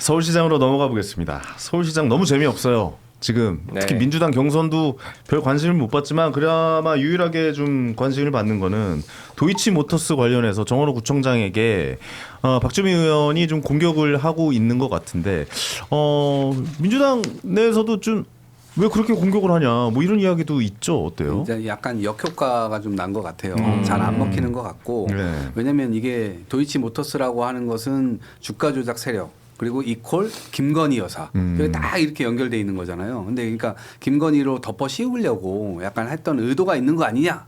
서울시장으로 넘어가 보겠습니다. 서울시장 너무 재미없어요. 지금 특히 민주당 경선도 별 관심을 못 받지만 그나마 유일하게 좀 관심을 받는 거는 도이치모터스 관련해서 정원호 구청장에게 박주민 의원이 좀 공격을 하고 있는 것 같은데 민주당 내에서도 좀 왜 그렇게 공격을 하냐 뭐 이런 이야기도 있죠. 어때요? 이제 약간 역효과가 좀 난 것 같아요. 잘 안 먹히는 것 같고 왜냐하면 이게 도이치모터스라고 하는 것은 주가 조작 세력 그리고 이퀄 김건희 여사 딱 이렇게 연결돼 있는 거잖아요. 근데 그러니까 김건희로 덮어 씌우려고 약간 했던 의도가 있는 거 아니냐?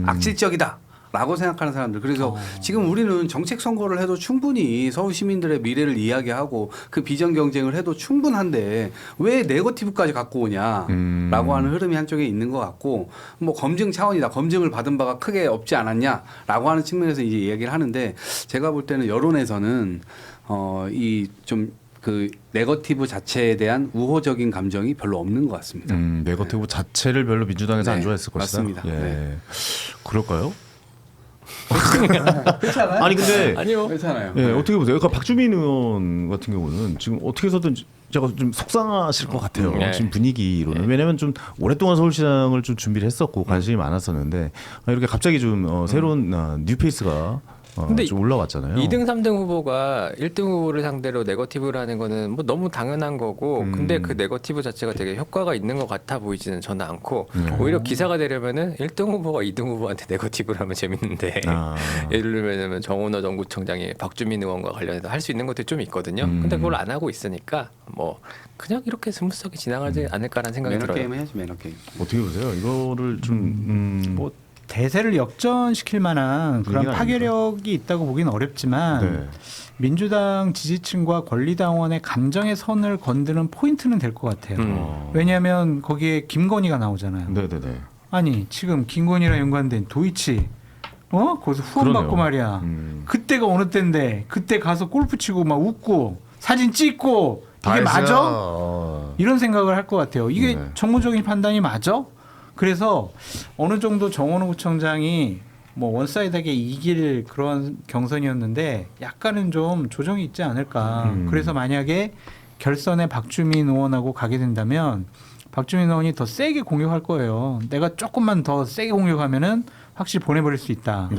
악질적이다. 라고 생각하는 사람들. 그래서 지금 우리는 정책 선거를 해도 충분히 서울 시민들의 미래를 이야기하고 그 비전 경쟁을 해도 충분한데 왜 네거티브까지 갖고 오냐라고 하는 흐름이 한쪽에 있는 것 같고 뭐 검증 차원이다. 검증을 받은 바가 크게 없지 않았냐라고 하는 측면에서 이제 이야기를 하는데 제가 볼 때는 여론에서는 이 좀 그 네거티브 자체에 대한 우호적인 감정이 별로 없는 것 같습니다. 네거티브 자체를 별로 민주당에서 안 좋아했을 것이다. 맞습니다. 예. 네. 그럴까요? 그렇지 않아요? 아니 근데 아니요. 괜찮아요. 예, 어떻게 보세요? 그러니까 박주민 의원 같은 경우는 지금 어떻게 해서든 제가 좀 속상하실 것 같아요. 지금 분위기로는. 왜냐하면 좀 오랫동안 서울시장을 좀 준비를 했었고 관심이 많았었는데 이렇게 갑자기 좀 새로운 뉴페이스가 근데 좀 올라왔잖아요. 2등, 3등 후보가 1등 후보를 상대로 네거티브를 하는 거는 뭐 너무 당연한 거고 근데 그 네거티브 자체가 되게 효과가 있는 것 같아 보이지는 저는 않고 오히려 기사가 되려면은 1등 후보가 2등 후보한테 네거티브를 하면 재밌는데 예를 들면 정원호 전 구청장이 박주민 의원과 관련해서 할 수 있는 것들이 좀 있거든요. 근데 그걸 안 하고 있으니까 뭐 그냥 이렇게 스무스하게 지나가지 않을까라는 생각이 매너 들어요. 게임 해야지 매너 게임. 어떻게 보세요? 이거를 좀 뭐 대세를 역전시킬 만한 그런 아닙니다. 파괴력이 있다고 보기는 어렵지만 민주당 지지층과 권리당원의 감정의 선을 건드는 포인트는 될 것 같아요. 왜냐하면 거기에 김건희가 나오잖아요. 네네네. 아니 지금 김건희랑 연관된 도이치 거기서 후원받고 말이야. 그때가 어느 때인데 그때 가서 골프 치고 막 웃고 사진 찍고 이게 맞아? 이런 생각을 할 것 같아요. 이게 정무적인 판단이 맞아? 그래서 어느 정도 정원호 구청장이 뭐 원사이드하게 이길 그런 경선이었는데 약간은 좀 조정이 있지 않을까. 그래서 만약에 결선에 박주민 의원하고 가게 된다면 박주민 의원이 더 세게 공격할 거예요. 내가 조금만 더 세게 공격하면은 확실히 보내버릴 수 있다.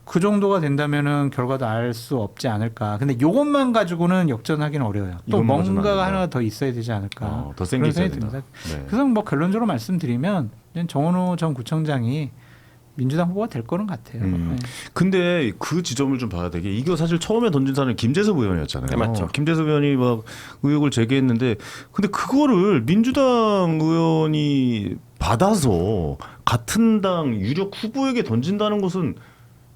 그 정도가 된다면은 결과도 알 수 없지 않을까. 근데 이것만 가지고는 역전하기는 어려워요. 또 뭔가가 하나 더 있어야 되지 않을까. 더 센 게 있어야 된다. 그래서 뭐 결론적으로 말씀드리면 정원호 전 구청장이 민주당 후보가 될 거는 같아요. 근데 그 지점을 좀 봐야 되게 이거 사실 처음에 던진 사람이 김재섭 의원이었잖아요. 네, 맞죠. 김재섭 의원이 막 의혹을 제기했는데 근데 그거를 민주당 의원이 받아서 같은 당 유력 후보에게 던진다는 것은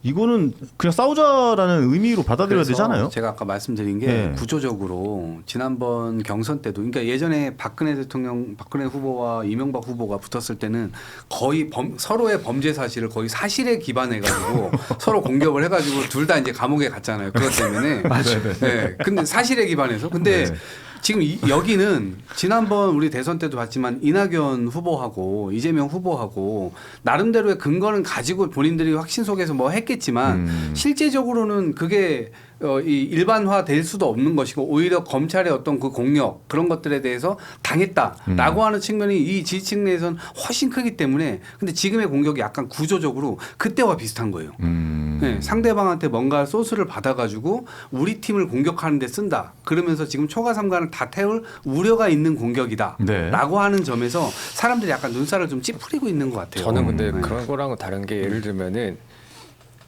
이거는 그냥 싸우자라는 의미로 받아들여야 되잖아요. 제가 아까 말씀드린 게 구조적으로 지난번 경선 때도 그러니까 예전에 박근혜 대통령, 박근혜 후보와 이명박 후보가 붙었을 때는 거의 서로의 범죄 사실을 거의 사실에 기반해 가지고 서로 공격을 해가지고 둘 다 이제 감옥에 갔잖아요. 그것 때문에. 맞아요. 네. 근데 사실에 기반해서. 근데 지금 여기는 지난번 우리 대선 때도 봤지만 이낙연 후보하고 이재명 후보하고 나름대로의 근거는 가지고 본인들이 확신 속에서 뭐 했겠지만 실제적으로는 그게 일반화 될 수도 없는 것이고 오히려 검찰의 어떤 그 공력 그런 것들에 대해서 당했다라고 하는 측면이 이 지지층 내에서는 훨씬 크기 때문에 근데 지금의 공격이 약간 구조적으로 그때와 비슷한 거예요. 네, 상대방한테 뭔가 소스를 받아가지고 우리 팀을 공격하는 데 쓴다. 그러면서 지금 초과 삼관을 다 태울 우려가 있는 공격이다라고 하는 점에서 사람들이 약간 눈살을 좀 찌푸리고 있는 것 같아요. 저는 근데 그런 거랑은 다른 게 예를 들면은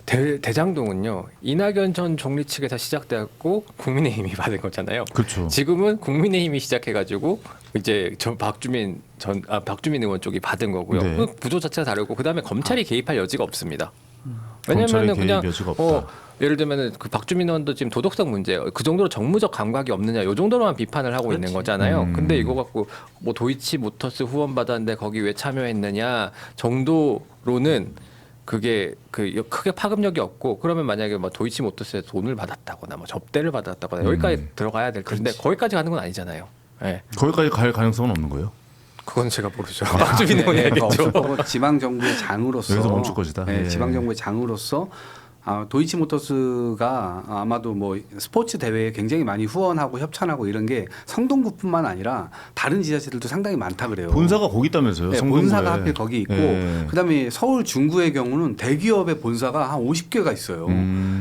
대장동은요 이낙연 전 총리 측에서 시작되었고 국민의힘이 받은 거잖아요. 그렇죠. 지금은 국민의힘이 시작해가지고 이제 박주민 의원 쪽이 받은 거고요. 그 구조 자체가 다르고 그 다음에 검찰이 개입할 여지가 없습니다. 왜냐면은 그냥 예를 들면은 그 박주민 의원도 지금 도덕성 문제 그 정도로 정무적 감각이 없느냐 이 정도로만 비판을 하고 있는 거잖아요. 근데 이거 갖고 뭐 도이치모터스 후원 받았는데 거기 왜 참여했느냐 정도로는 그게 크게 파급력이 없고 그러면 만약에 뭐 도이치모터스에서 돈을 받았다거나 뭐 접대를 받았다거나 여기까지 들어가야 될 텐데 거기까지 가는 건 아니잖아요. 네. 거기까지 갈 가능성은 없는 거예요? 그건 제가 모르죠. 박주민 의원이 알겠죠. 지방 정부의 장으로서 여기서 멈출 것이다. 지방 정부의 장으로서 도이치모터스가 아마도 뭐 스포츠 대회에 굉장히 많이 후원하고 협찬하고 이런 게 성동구뿐만 아니라 다른 지자체들도 상당히 많다 그래요. 본사가 거기 있다면서요? 네, 성동구에. 본사가 하필 거기 있고 그다음에 서울 중구의 경우는 대기업의 본사가 한 50개가 있어요.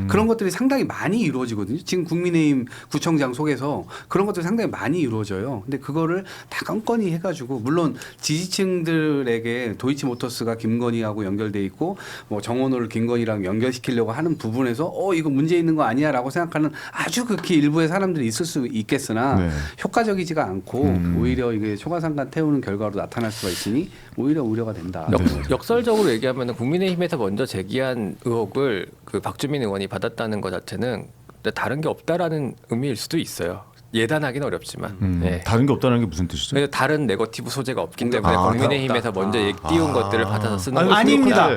그런 것들이 상당히 많이 이루어지거든요. 지금 국민의힘 구청장 속에서 그런 것들이 상당히 많이 이루어져요. 근데 그거를 다 껌껌이 해가지고 물론 지지층들에게 도이치모터스가 김건희하고 연결돼 있고 뭐 정원호를 김건희랑 연결시키려고 하는 부분에서 이거 문제 있는 거 아니야라고 생각하는 아주 극히 일부의 사람들이 있을 수 있겠으나 효과적이지가 않고 오히려 이게 초과상관 태우는 결과로 나타날 수가 있으니 오히려 우려가 된다. 역설적으로 얘기하면 국민의힘에서 먼저 제기한 의혹을 그 박주민 의원이 받았다는 것 자체는 다른 게 없다라는 의미일 수도 있어요. 예단하기는 어렵지만 네. 다른 게 없다는 게 무슨 뜻이죠? 다른 네거티브 소재가 없기 때문에 국민의힘에서 먼저 띄운 것들을 받아서 쓰는 것이 아닙니다.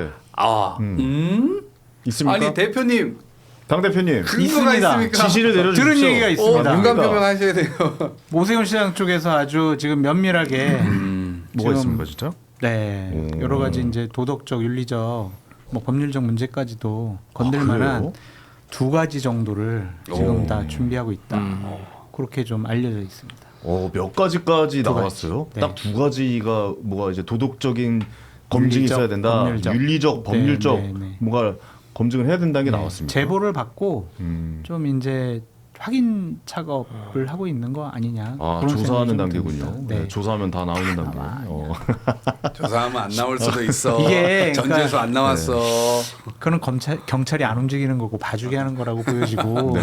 있습니까? 아니 대표님 당 대표님 근거가 있습니까? 지시를 내려주십시오. 들은 얘기가 있습니다. 민감 표명하셔야 돼요. 오세훈 시장 쪽에서 아주 지금 면밀하게 뭐가 지금 있습니까, 진짜? 네, 여러 가지 이제 도덕적, 윤리적, 뭐 법률적 문제까지도 건들 그래요? 만한 2가지 정도를 지금 다 준비하고 있다. 그렇게 좀 알려져 있습니다. 몇 가지까지 두 나왔어요? 가지. 네. 딱 2가지가 뭐가 이제 도덕적인 검증이 윤리적, 있어야 된다. 법률적. 윤리적, 법률적 네. 뭐가 검증을 해야 된다는 게 네, 나왔습니다. 제보를 받고 음. 좀 이제 확인 작업을 하고 있는 거 아니냐. 그런 조사하는 생각이 좀 단계군요. 듭니다. 네. 네. 조사하면 다 나오는 단계. 조사하면 안 나올 수도 있어. 이게 그러니까 전주에서 안 나왔어. 그건 경찰이 안 움직이는 거고 봐주게 하는 거라고 보여지고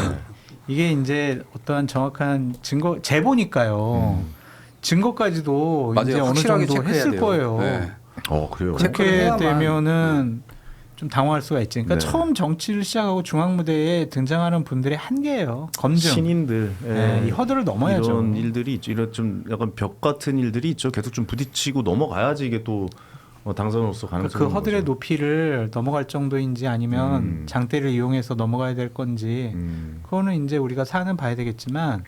이게 이제 어떠한 정확한 증거 제보니까요. 증거까지도 맞아요. 이제 어느 확실하게 정도 체크해야 했을 돼요. 거예요. 네. 그래요. 체크를 그렇게 해야만. 되면은 좀 당황할 수가 있지. 그러니까 네. 처음 정치를 시작하고 중앙 무대에 등장하는 분들의 한계예요. 검증. 신인들 이 허들을 넘어야죠. 이런 일들이 있죠. 이런 좀 약간 벽 같은 일들이 있죠. 계속 좀 부딪히고 넘어가야지 이게 또 당선으로서 가능성이 그 허들의 높이를 넘어갈 정도인지 아니면 장대를 이용해서 넘어가야 될 건지 그거는 이제 우리가 사는 봐야 되겠지만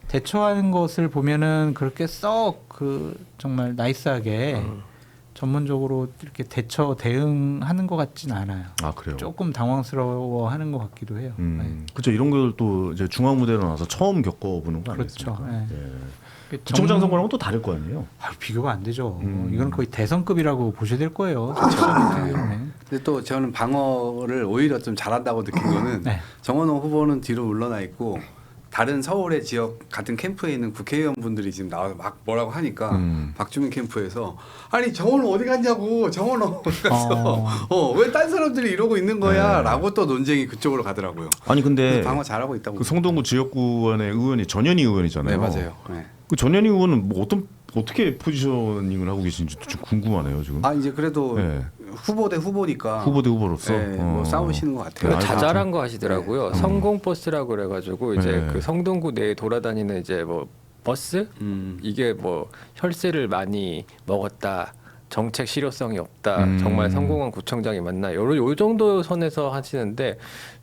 대처하는 것을 보면은 그렇게 썩 그 정말 나이스하게 전문적으로 이렇게 대응하는 것 같진 않아요. 그래요. 조금 당황스러워하는 것 같기도 해요. 네. 그렇죠. 이런 걸 또 이제 중앙 무대로 나와서 처음 겪어보는 거 그렇죠. 아니겠습니까? 네. 예. 구청장 선거랑은 또 다를 거 아니에요. 비교가 안 되죠. 이건 거의 대선급이라고 보셔야 될 거예요. 근데 또 저는 방어를 오히려 좀 잘한다고 느낀 거는 네. 정원호 후보는 뒤로 물러나 있고 다른 서울의 지역 같은 캠프에 있는 국회의원분들이 지금 나와서 막 뭐라고 하니까 박주민 캠프에서 아니 정원호 어디 갔냐고 정원호 어디 갔어 왜 딴 사람들이 이러고 있는 거야 라고 또 논쟁이 그쪽으로 가더라고요. 아니 근데 방어 잘하고 있다고. 그 성동구 지역구의 의원이 전현희 의원이잖아요. 네 맞아요. 네. 그 전현희 의원은 뭐 어떻게 포지셔닝을 하고 계신지 좀 궁금하네요 지금. 이제 그래도 후보 대 후보니까 후보 대 후보로서 뭐 싸우시는 것 같아요. 자잘한 거 하시더라고요. 성공버스라고 그래가지고 이제 그 성동구 내에 돌아다니는 이제 뭐 버스 이게 뭐 혈세를 많이 먹었다. 정책 실효성이 없다. 정말 성공한 구청장이 맞나? 요 정도 선에서 하시는데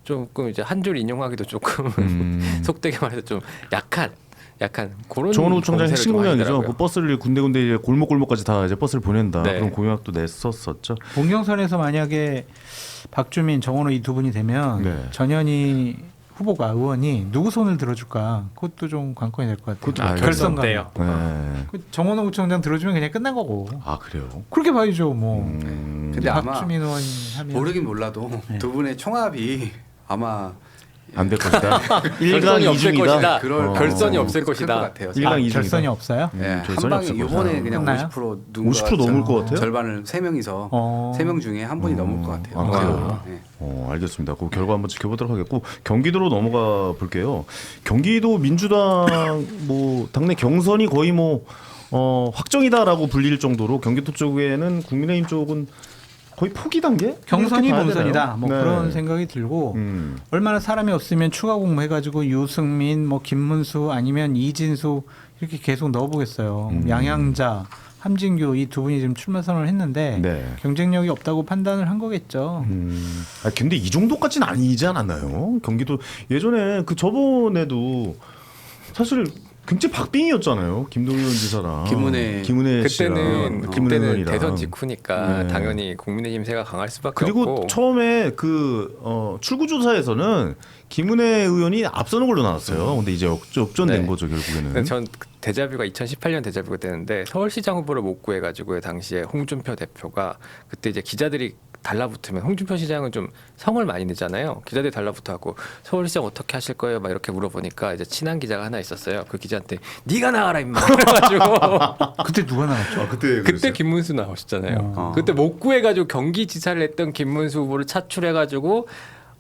조금 이제 한 줄 인용하기도 조금 속되게 말해서 좀 약한 그런. 정원호 구청장이 핵심 공약이죠. 하시더라고요. 그 버스를 군데군데 이제 골목골목까지 다 이제 버스를 보낸다. 네. 그런 공약도 냈었었죠. 본경선에서 만약에 박주민, 정원호 이 두 분이 되면 전현희 후보가 의원이 누구 손을 들어줄까? 그것도 좀 관건이 될 것 같아요. 결선감. 돼요. 정원호 구청장 들어주면 그냥 끝난 거고. 그래요. 그렇게 봐야죠, 뭐. 근데 아마 박주민 의원 하면 모르긴 몰라도 두 분의 총합이 아마 안 될 것이다. 결선이 없을 것이다. 그럴 결선이 없을 클 것이다. 것 같아요. 결선이 없어요? 네, 한 결선이 방에 없을 이번에 거죠. 그냥 끝나요? 50% 누군가 50% 넘을 것 같아요? 절반을 3명이서 3명 중에 한 분이 넘을 것 같아요. 그래요? 네. 알겠습니다. 그 결과 한번 지켜보도록 하겠고 경기도로 넘어가 볼게요. 경기도 민주당 뭐 당내 경선이 거의 뭐 확정이다라고 불릴 정도로 경기도 쪽에는 국민의힘 쪽은 거의 포기 단계? 경선이 이렇게 봐야 본선이다. 되나요? 뭐 네. 그런 생각이 들고 얼마나 사람이 없으면 추가 공모해가지고 유승민, 뭐 김문수 아니면 이진수 이렇게 계속 넣어보겠어요. 양양자, 함진규 이 두 분이 지금 출마 선언을 했는데 경쟁력이 없다고 판단을 한 거겠죠. 근데 이 정도까지는 아니지 않았나요? 경기도 예전에 그 저번에도 사실 굉장히 박빙이었잖아요. 김동연 지사랑 김은혜 그때는 대선 직후니까 당연히 국민의힘 세가 강할 수밖에 그리고 없고. 처음에 출구조사에서는 김은혜 의원이 앞서는 걸로 나왔어요. 근데 이제 역전된 거죠 결국에는. 전 데자뷰가 2018년 데자뷰가 되는데 서울시장 후보를 못 구해가지고 당시에 홍준표 대표가 그때 이제 기자들이 달라붙으면 홍준표 시장은 좀 성을 많이 내잖아요. 기자들이 달라붙어갖고 서울시장 어떻게 하실 거예요? 막 이렇게 물어보니까 이제 친한 기자가 하나 있었어요. 그 기자한테 네가 나가라 임마. 그래가지고 그때 누가 나왔죠? 그때 김문수 나오셨잖아요. 그때 못 구해가지고 경기지사를 했던 김문수 후보를 차출해가지고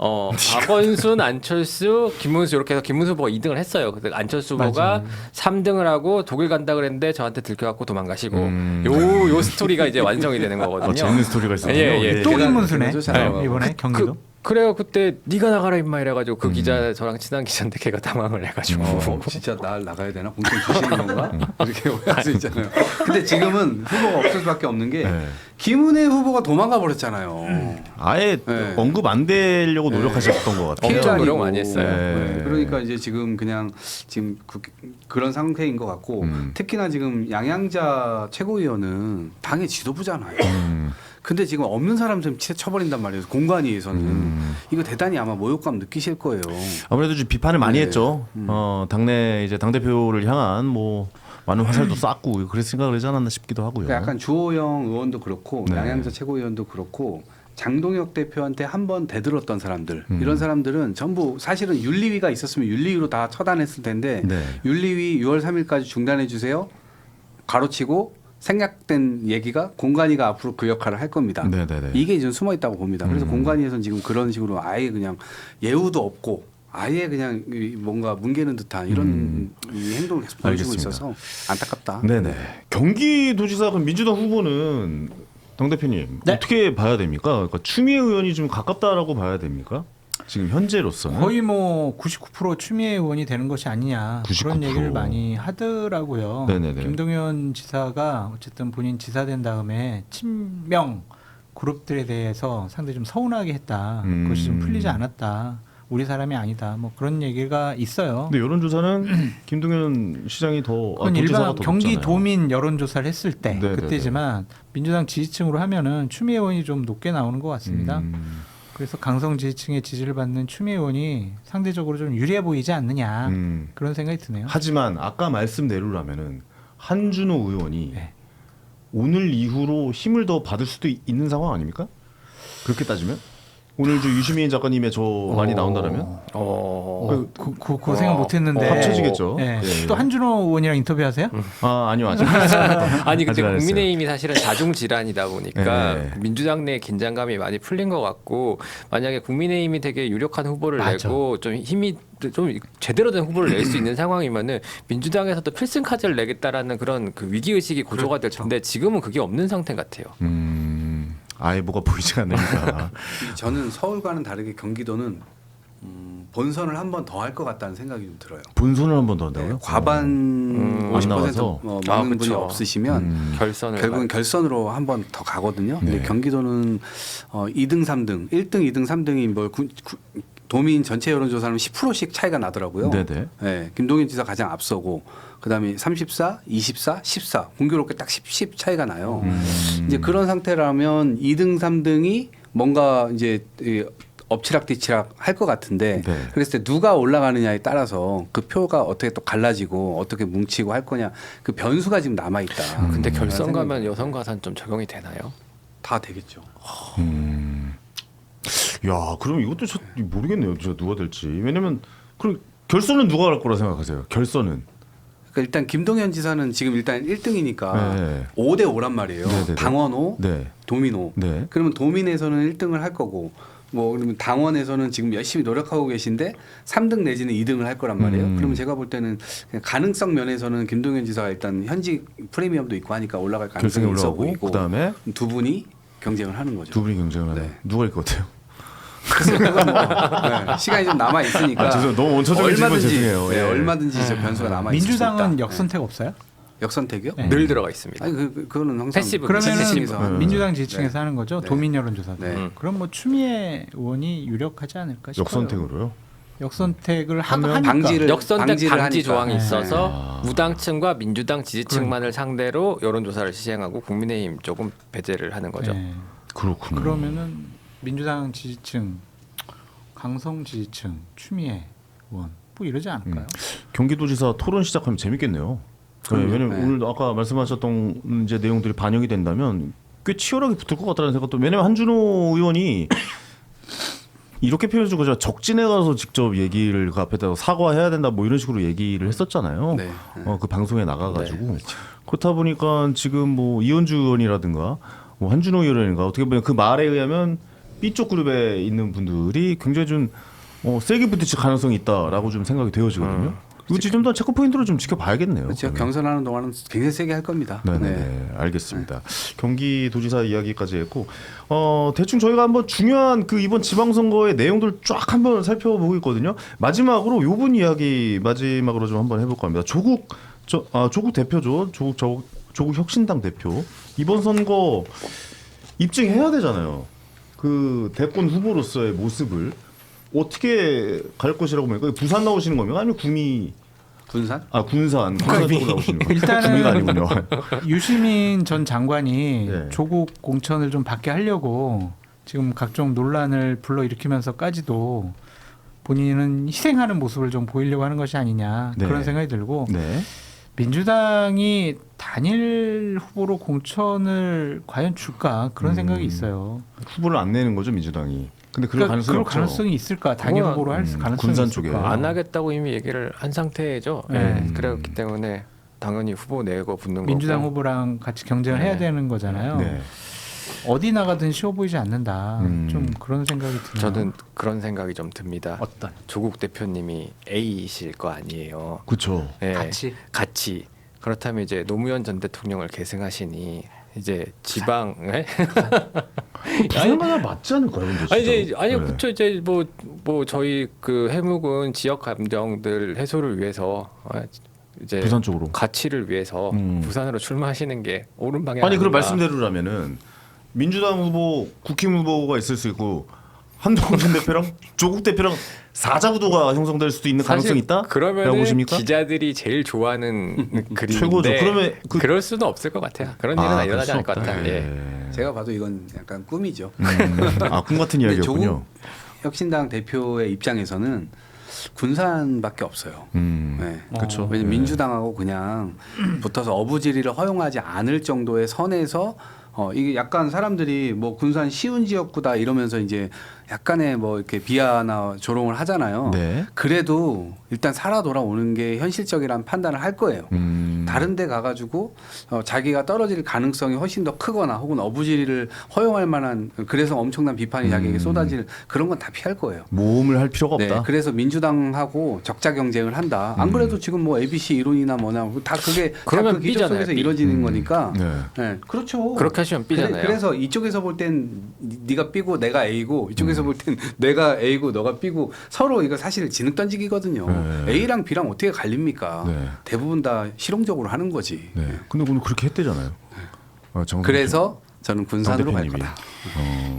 박원순, 안철수, 김문수 이렇게 해서 김문수 후보가 2등을 했어요. 근데 안철수 후보가 3등을 하고 독일 간다 그랬는데 저한테 들켜갖고 도망가시고 요 스토리가 이제 완성이 되는 거거든요. 재밌는 스토리가 있었군요. 예. 또 김문수네. 이번에 경기도. 그래요. 그때 네가 나가라 임마 이래가지고 그 기자 저랑 친한 기자인데 걔가 당황을 해가지고 진짜 날 나가야 되나? 공천 주시는 건가? 이렇게 오해할 수 있잖아요. 근데 지금은 후보가 없을 수밖에 없는 게 김은혜 후보가 도망가 버렸잖아요. 아예 언급 안 되려고 노력하셨던 것 같아요. 엄청 노력 많이 했어요. 그러니까 이제 지금 그냥 그런 상태인 것 같고 특히나 지금 양양자 최고위원은 당의 지도부잖아요. 근데 지금 없는 사람처럼 쳐버린단 말이에요. 공관위에서는 이거 대단히 아마 모욕감 느끼실 거예요. 아무래도 좀 비판을 많이 했죠. 당내 이제 당 대표를 향한 뭐 많은 화살도 쐈고 그래서 생각을 하지 않았나 싶기도 하고요. 그러니까 약간 주호영 의원도 그렇고 양양자 최고위원도 그렇고 장동혁 대표한테 한 번 대들었던 사람들 이런 사람들은 전부 사실은 윤리위가 있었으면 윤리위로 다 처단했을 텐데 윤리위 6월 3일까지 중단해 주세요. 가로치고 생략된 얘기가 공관위가 앞으로 그 역할을 할 겁니다. 이게 좀 숨어 있다고 봅니다. 그래서 공관위에서는 지금 그런 식으로 아예 그냥 예우도 없고 아예 그냥 뭔가 뭉개는 듯한 이런 이 행동을 계속 보여주고 있어서 안타깝다. 네네. 경기도지사 그럼 민주당 후보는 당 대표님 어떻게 봐야 됩니까? 그러니까 추미애 의원이 좀 가깝다라고 봐야 됩니까? 지금 현재로서는 거의 뭐 99% 추미애 의원이 되는 것이 아니냐 99%. 그런 얘기를 많이 하더라고요. 김동연 지사가 어쨌든 본인 지사 된 다음에 친명 그룹들에 대해서 상당히 좀 서운하게 했다. 그것이 좀 풀리지 않았다. 우리 사람이 아니다. 뭐 그런 얘기가 있어요. 근데 여론조사는 김동연 시장이 더 그건 일반 경기도민 여론조사를 했을 때 그때지만 민주당 지지층으로 하면은 추미애 의원이 좀 높게 나오는 것 같습니다. 그래서 강성 지지층의 지지를 받는 추미애 의원이 상대적으로 좀 유리해 보이지 않느냐 그런 생각이 드네요. 하지만 아까 말씀대로라면은 한준호 의원이 오늘 이후로 힘을 더 받을 수도 있는 상황 아닙니까? 그렇게 따지면? 오늘 저 유시민 작가님의 저 많이 나온다라면? 그 생각 못했는데 합쳐지겠죠. 또 한준호 의원이랑 인터뷰하세요? 아니요 아직. 아니 근데 국민의힘이 사실은 자중 질환이다 보니까 민주당 내 긴장감이 많이 풀린 것 같고 만약에 국민의힘이 되게 유력한 후보를 내고 좀 힘이 좀 제대로 된 후보를 낼 수 있는 상황이면은 민주당에서도 필승 카드를 내겠다라는 그런 그 위기 의식이 고조가 될 텐데 지금은 그게 없는 상태 같아요. 아예 뭐가 보이지 않으니까. 저는 서울과는 다르게 경기도는 본선을 한 번 더 할 것 같다는 생각이 좀 들어요. 본선을 한 번 더 한다고요? 과반 50% 많은 분이 없으시면 결국은 결선으로 한 번 더 가거든요. 근데 경기도는 2등, 3등, 1등, 2등, 3등이 뭐 도민 전체 여론조사는 10%씩 차이가 나더라고요. 김동연 지사 가장 앞서고 그다음에 34, 24, 14 공교롭게 딱 10 차이가 나요. 이제 그런 상태라면 2등, 3등이 뭔가 이제 엎치락뒤치락 할 것 같은데 그랬을 때 누가 올라가느냐에 따라서 그 표가 어떻게 또 갈라지고 어떻게 뭉치고 할 거냐 그 변수가 지금 남아 있다. 근데 결선 가면 여성 가산 좀 적용이 되나요? 다 되겠죠. 야, 그럼 이것도 모르겠네요. 누가 될지. 왜냐면 그럼 결선은 누가 할 거라 생각하세요? 결선은. 그러니까 일단 김동연 지사는 지금 일단 1등이니까 5대 5란 말이에요. 당원 5, 도민 5. 그러면 도민에서는 1등을 할 거고 뭐 그러면 당원에서는 지금 열심히 노력하고 계신데 3등 내지는 2등을 할 거란 말이에요. 그러면 제가 볼 때는 가능성 면에서는 김동연 지사가 일단 현직 프리미엄도 있고 하니까 올라갈 가능성이 있어 보이고 그다음에 두 분이 경쟁을 하는 거죠. 두 분이 경쟁을 하는. 누가 일 것 같아요? 시간이 좀 남아 있으니까. 너무 원초적인 질문 죄송해요. 얼마든지 저 변수가 남아 있을 수 있다. 민주당은 역선택 없어요? 역선택이요? 늘 들어가 있습니다. 아니 그거는 항상 패시브. 그러면 민주당 지지층에서 하는 거죠. 도민 여론조사. 그럼 뭐 추미애 의원이 유력하지 않을까 싶어요. 역선택으로 역선택을 하니까 역선택 방지 하니까. 조항이 있어서 무당층과 민주당 지지층만을 상대로 여론조사를 시행하고 국민의힘 조금 배제를 하는 거죠. 네. 그렇군요. 그러면은 민주당 지지층, 강성 지지층, 추미애 의원 뭐 이러지 않을까요? 경기도지사 토론 시작하면 재밌겠네요. 네, 왜냐면 오늘 아까 말씀하셨던 이제 내용들이 반영이 된다면 꽤 치열하게 붙을 것 같다는 생각도. 왜냐면 한준호 의원이 이렇게 표현해주고 제가 적진에 가서 직접 얘기를 그 앞에다가 사과해야 된다 뭐 이런 식으로 얘기를 했었잖아요. 네. 그 방송에 나가가지고. 네, 그렇다 보니까 지금 뭐 이현주 의원이라든가 뭐 한준호 의원인가 어떻게 보면 그 말에 의하면 B쪽 그룹에 있는 분들이 굉장히 좀 세게 부딪힐 가능성이 있다라고 좀 생각이 되어지거든요. 이거 좀 더 체크 포인트로 좀 지켜봐야겠네요. 그렇죠. 경선하는 동안은 굉장히 세게 할 겁니다. 네, 알겠습니다. 경기도지사 이야기까지 했고 대충 저희가 한번 중요한 그 이번 지방선거의 내용들 쫙 한번 살펴보고 있거든요. 마지막으로 요분 이야기 마지막으로 좀 한번 해볼까 합니다. 조국 대표죠. 조국 혁신당 대표 이번 선거 입증해야 되잖아요. 그 대권 후보로서의 모습을 어떻게 갈 것이라고 보니까 부산 나오시는 겁니까? 아니면 군산? 군산 쪽으로 나오시는 거예요. 일단은 구미가 아니군요. 유시민 전 장관이 네. 조국 공천을 좀 받게 하려고 지금 각종 논란을 불러일으키면서까지도 본인은 희생하는 모습을 좀 보이려고 하는 것이 아니냐 네. 그런 생각이 들고 네. 민주당이 단일 후보로 공천을 과연 줄까 그런 생각이 있어요. 후보를 안 내는 거죠 민주당이. 근데 그럴 가능성이 그럴 없죠. 가능성이 있을까? 단일 후보로 할 가능성이 군산 있을까? 쪽에. 안 하겠다고 이미 얘기를 한 상태죠. 그렇기 때문에 당연히 후보 내고 붙는 민주당 거고. 후보랑 같이 경쟁을 해야 되는 거잖아요. 네. 어디 나가든 쉬워 보이지 않는다. 좀 그런 생각이 드네요. 저는 그런 생각이 좀 듭니다. 어떤? 조국 대표님이 A이실 거 아니에요. 그렇죠. 네, 같이. 그렇다면 이제 노무현 전 대통령을 계승하시니 이제 지방에 부산마다 맞지 않을까요? 근데 아니 네. 그쵸 이제 뭐 저희 그 해묵은 지역 감정들 해소를 위해서 이제 부산 쪽으로 가치를 위해서 부산으로 출마하시는 게 옳은 방향. 아니 그럼 말씀대로라면은 민주당 후보, 국힘 후보가 있을 수 있고 한동훈 전 대표랑 조국 대표랑 사자구도가 형성될 수도 있는 가능성이 있다? 그러면 보십니까? 기자들이 제일 좋아하는 그림인데 최고죠. 그러면 그럴 수는 없을 것 같아요. 그런 일은 일어나지 않을 것 같아요. 예. 제가 봐도 이건 약간 꿈이죠. 꿈 같은 근데 이야기였군요. 조국 혁신당 대표의 입장에서는 군산밖에 없어요. 네. 그렇죠. 왜냐면 민주당하고 그냥 붙어서 어부지리를 허용하지 않을 정도의 선에서 이게 약간 사람들이 뭐 군산 쉬운 지역구다 이러면서 이제 약간의 뭐 이렇게 비하나 조롱을 하잖아요. 네. 그래도 일단 살아 돌아오는 게 현실적이라는 판단을 할 거예요. 다른 데 가가지고 자기가 떨어질 가능성이 훨씬 더 크거나 혹은 어부지리를 허용할 만한 그래서 엄청난 비판이 자기에게 쏟아질 그런 건 다 피할 거예요. 모험을 할 필요가 없다. 네, 그래서 민주당하고 적자 경쟁을 한다. 안 그래도 지금 뭐 ABC 이론이나 뭐나 다 그게 그러면 그 기적 B잖아요, 속에서 B. 이루어지는 거니까. 네. 네, 그렇죠. 그렇게 하시면 B잖아요. 그래서 이쪽에서 볼 땐 네가 B고 내가 A고 이쪽에서 볼 땐 내가 A고 너가 B고 서로 이거 사실 진흙 던지기거든요. 네. A랑 B랑 어떻게 갈립니까? 네. 대부분 다 실용적으로 하는 거지. 네. 근데 오늘 그렇게 했대잖아요. 그래서 저는 군산으로 갈 대표님이. 거다.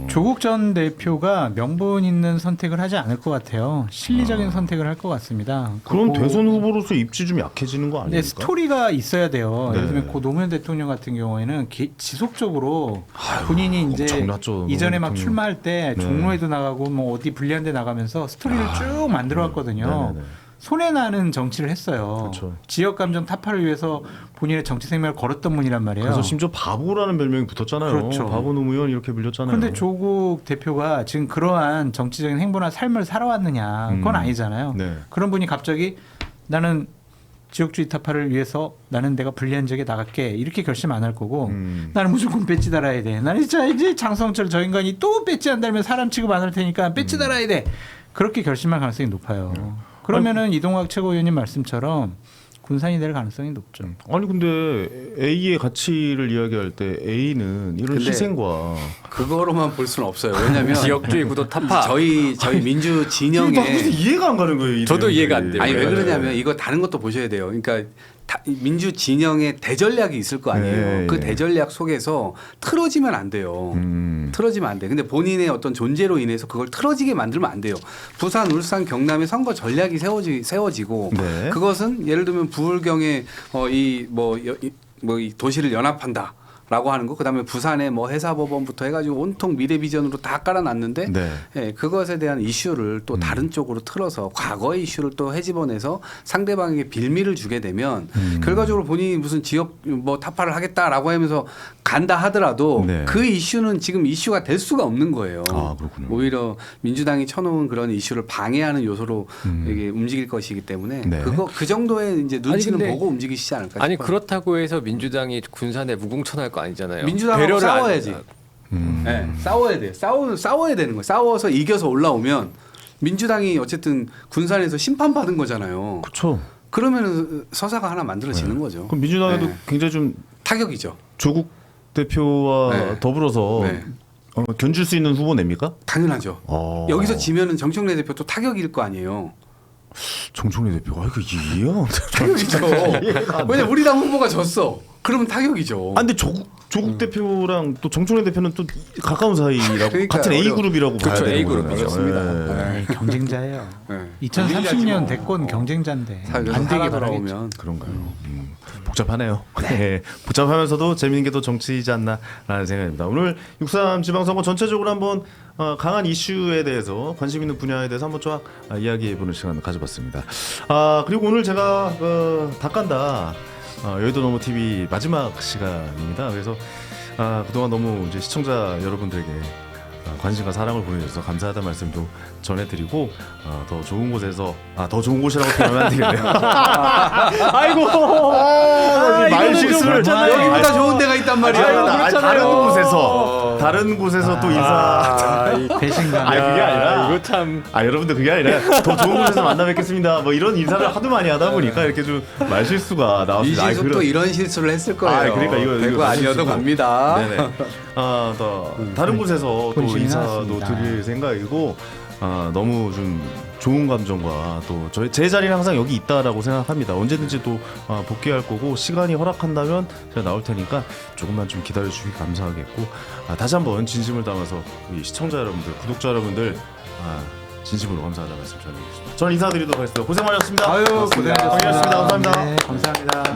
조국 전 대표가 명분 있는 선택을 하지 않을 것 같아요. 실리적인 선택을 할 것 같습니다. 그럼 그리고 대선 후보로서 입지 좀 약해지는 거 아닙니까? 근데 스토리가 있어야 돼요. 네. 예를 들면 고 노무현 대통령 같은 경우에는 지속적으로 본인이 이제 엄청났죠, 이전에 막 노무현 대통령. 출마할 때 네. 종로에도 나가고 뭐 어디 불리한 데 나가면서 스토리를 쭉 만들어 왔거든요. 네네네. 손해 나는 정치를 했어요. 그렇죠. 지역 감정 타파를 위해서 본인의 정치 생명을 걸었던 분이란 말이에요. 그래서 심지어 바보라는 별명이 붙었잖아요. 그렇죠. 바보 노무현 이렇게 불렸잖아요. 그런데 조국 대표가 지금 그러한 정치적인 행보나 삶을 살아왔느냐 그건 아니잖아요. 네. 그런 분이 갑자기 나는 지역주의 타파를 위해서 나는 내가 불리한 지역에 나갈게 이렇게 결심 안 할 거고 나는 무조건 배지 달아야 돼. 나는 진짜 이제 장성철 저 인간이 또 배지 안 달면 사람 취급 안 할 테니까 배지 달아야 돼. 그렇게 결심할 가능성이 높아요. 그러면은 이동학 최고위원님 말씀처럼 군산이 될 가능성이 높죠. 아니 근데 A의 가치를 이야기할 때 A는 이런 근데 희생과 그거로만 볼 수는 없어요. 왜냐하면 지역주의 구도 타파. 저희 민주 나 진영에 근데 이해가 안 가는 거예요. 이 저도 내용들이. 이해가 안 돼요. 아니 왜 네. 그러냐면 이거 다른 것도 보셔야 돼요. 그러니까 민주 진영의 대전략이 있을 거 아니에요. 네, 그 네. 대전략 속에서 틀어지면 안 돼요. 틀어지면 안 돼. 근데 본인의 어떤 존재로 인해서 그걸 틀어지게 만들면 안 돼요. 부산, 울산, 경남의 선거 전략이 세워지고 네. 그것은 예를 들면 부울경에 이 도시를 연합한다. 라고 하는 거, 그다음에 부산에 뭐 해사법원부터 해가지고 온통 미래비전으로 다 깔아놨는데, 네. 예, 그것에 대한 이슈를 또 다른 쪽으로 틀어서 과거의 이슈를 또 헤집어내서 상대방에게 빌미를 주게 되면 결과적으로 본인이 무슨 지역 뭐 타파를 하겠다라고 하면서 간다 하더라도 네. 그 이슈는 지금 이슈가 될 수가 없는 거예요. 아, 그렇군요. 오히려 민주당이 쳐놓은 그런 이슈를 방해하는 요소로 이게 움직일 것이기 때문에 네. 그 정도의 이제 눈치는 근데- 보고 움직이시지 않을까 싶어요. 아니 그렇다고 해서 민주당이 군산에 무궁천할 거 아니잖아요. 민주당하고 배려를 안- 싸워야지. 네, 싸워야 돼. 싸워야 되는 거예요. 싸워서 이겨서 올라오면 민주당이 어쨌든 군산에서 심판 받은 거잖아요. 그렇죠. 그러면 서사가 하나 만들어지는 거죠. 그럼 민주당에도 네. 굉장히 좀 타격이죠. 조국 대표와 네. 더불어서 네. 견줄 수 있는 후보 냅니까? 당연하죠. 여기서 지면은 정청래 대표 또 타격일 거 아니에요. 정청래 대표가 이거 이해가 안 돼. 타격이죠. 왜냐 우리 당 후보가 졌어. 그러면 타격이죠. 아 근데 조국 대표랑 또 정청래 대표는 또 가까운 사이라고 그러니까요. 같은 A 그룹이라고 봐야 그렇죠, 되는 A 그룹. 거잖아요. 그렇습니다. 예. 에이, 경쟁자예요. 네. 2030년 대권 경쟁자인데 살아 안 되게 바라겠죠. 돌아오면 그런가요? 복잡하네요. 네. 복잡하면서도 재미있는 게 또 정치이지 않나라는 생각입니다. 오늘 6.3 지방선거 전체적으로 한번 강한 이슈에 대해서 관심 있는 분야에 대해서 한번 쫙 이야기해보는 시간을 가져봤습니다. 그리고 오늘 제가 닭간다 여의도 너무 TV 마지막 시간입니다. 그래서 그동안 너무 이제 시청자 여러분들에게 관심과 사랑을 보내주셔서 감사하다는 말씀도 전해드리고 더 좋은 곳에서 더 좋은 곳이라고 표현하면 안 되겠네요. 아이고 말 실수를 여기보다 좋은 데가 있단 말이야. 다른 곳에서 또 인사. 배신감. 그게 아니라 이거 참 여러분들 그게 아니라 더 좋은 곳에서 만나 뵙겠습니다. 뭐 이런 인사를 하도 많이 하다 보니까 이렇게 좀 말 실수가 나왔습니다. 이진숙도 이런 실수를 했을 거예요. 그러니까 이거 대구 아니어도 실수고. 갑니다. 네네. 다른 곳에서 또 본심이 인사도 나왔습니다. 드릴 생각이고 너무 좀 좋은 감정과 또 제 자리는 항상 여기 있다라고 생각합니다. 언제든지 또 복귀할 거고 시간이 허락한다면 제가 나올 테니까 조금만 좀 기다려 주시기 감사하겠고 다시 한번 진심을 담아서 우리 시청자 여러분들, 구독자 여러분들 진심으로 감사하다는 말씀 전해드리겠습니다. 저는 인사드리도록 하겠습니다. 고생 많으셨습니다. 아유, 고생하셨습니다. 감사합니다. 네, 감사합니다.